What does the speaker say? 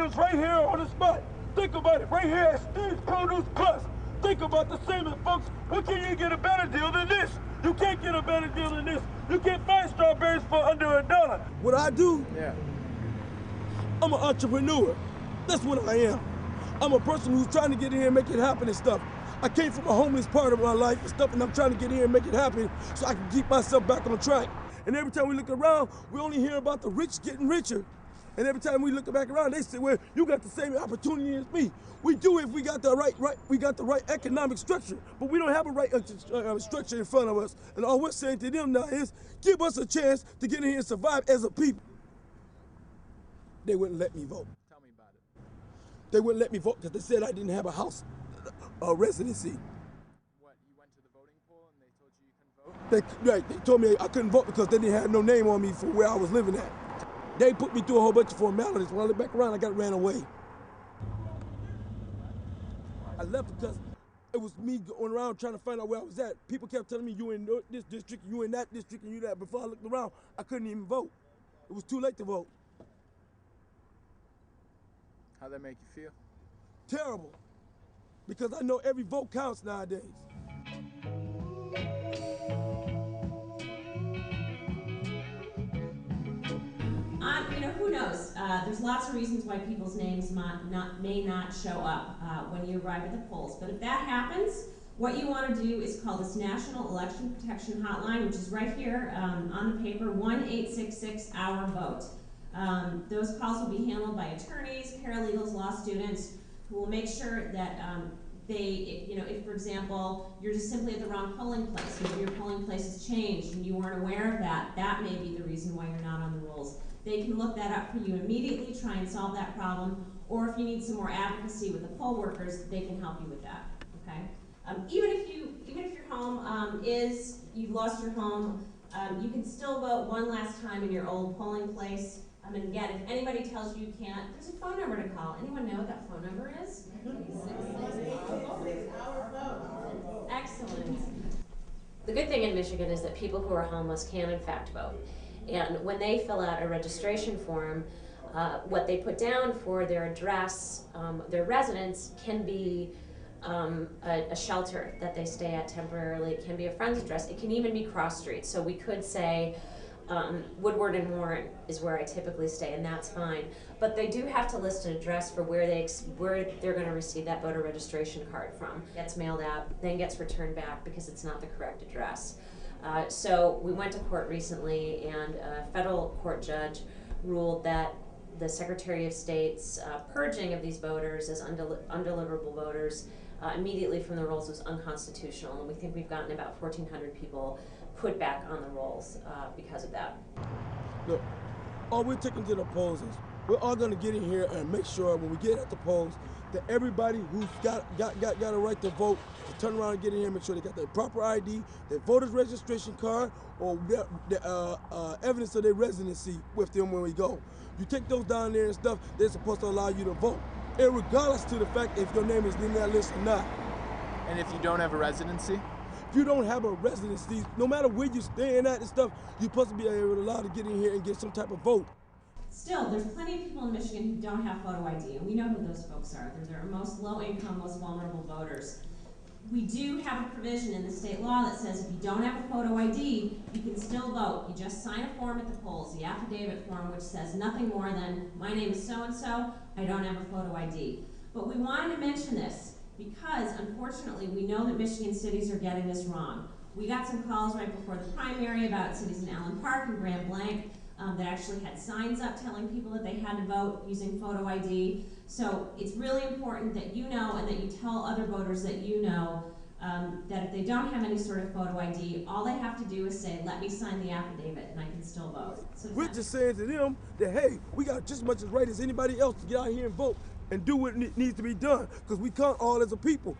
voters right here on the spot. Think about it, right here at Steve's Produce Plus. Think about the same folks. What can you get a better deal than this? You can't get a better deal than this. You can't find strawberries for under $1. What I do? Yeah. I'm an entrepreneur. That's what I am. I'm a person who's trying to get in here and make it happen and stuff. I came from a homeless part of my life and stuff, and I'm trying to get in here and make it happen so I can keep myself back on track. And every time we look around, we only hear about the rich getting richer. And every time we look back around, they say, well, you got the same opportunity as me. We do if we got the right economic structure, but we don't have a right structure in front of us. And all we're saying to them now is, give us a chance to get in here and survive as a people. They wouldn't let me vote. Tell me about it. They wouldn't let me vote because they said I didn't have a house, residency. What, you went to the voting pool and they told you you couldn't vote? They told me I couldn't vote because they didn't have no name on me for where I was living at. They put me through a whole bunch of formalities. When I look back around, I got ran away. I left because it was me going around trying to find out where I was at. People kept telling me, you in this district, you in that district, and you that. Before I looked around, I couldn't even vote. It was too late to vote. How'd that make you feel? Terrible. Because I know every vote counts nowadays. Who knows? There's lots of reasons why people's names may not show up when you arrive at the polls. But if that happens, what you want to do is call this National Election Protection Hotline, which is right here on the paper, 1-866-OUR-VOTE. Those calls will be handled by attorneys, paralegals, law students, who will make sure that if for example, you're just simply at the wrong polling place, maybe your polling place has changed and you weren't aware of that, that may be the reason why you're not on the rolls. They can look that up for you immediately, try and solve that problem, or if you need some more advocacy with the poll workers, they can help you with that, okay? Even if your home you've lost your home, you can still vote one last time in your old polling place. And again, if anybody tells you you can't, there's a phone number to call. Anyone know what that phone number is? Excellent. The good thing in Michigan is that people who are homeless can in fact vote. And when they fill out a registration form, what they put down for their address, their residence, can be a shelter that they stay at temporarily. It can be a friend's address. It can even be cross streets. So we could say Woodward and Warren is where I typically stay, and that's fine. But they do have to list an address for where they're going to receive that voter registration card from. It gets mailed out, then gets returned back because it's not the correct address. So we went to court recently, and a federal court judge ruled that the Secretary of State's purging of these voters as undeliverable voters immediately from the rolls was unconstitutional, and we think we've gotten about 1,400 people put back on the rolls because of that. Look, all we're taking to the polls is we're all going to get in here and make sure when we get at the polls that everybody who's got a right to vote to turn around and get in here and make sure they got their proper ID, their voter's registration card, or the evidence of their residency with them when we go. You take those down there and stuff, they're supposed to allow you to vote, regardless to the fact if your name is in that list or not. And if you don't have a residency? If you don't have a residency, no matter where you're staying at and stuff, you're supposed to be allowed to get in here and get some type of vote. Still, there's plenty of people in Michigan who don't have photo ID, and we know who those folks are. They're the most low-income, most vulnerable voters. We do have a provision in the state law that says if you don't have a photo ID, you can still vote. You just sign a form at the polls, the affidavit form, which says nothing more than, my name is so-and-so, I don't have a photo ID. But we wanted to mention this because, unfortunately, we know that Michigan cities are getting this wrong. We got some calls right before the primary about cities in Allen Park and Grand Blanc that actually had signs up telling people that they had to vote using photo ID. So it's really important that you know and that you tell other voters that you know that if they don't have any sort of photo ID, all they have to do is say, let me sign the affidavit and I can still vote. So we're just saying to them that, hey, we got just as much as right as anybody else to get out here and vote and do what needs to be done, because we count all as a people.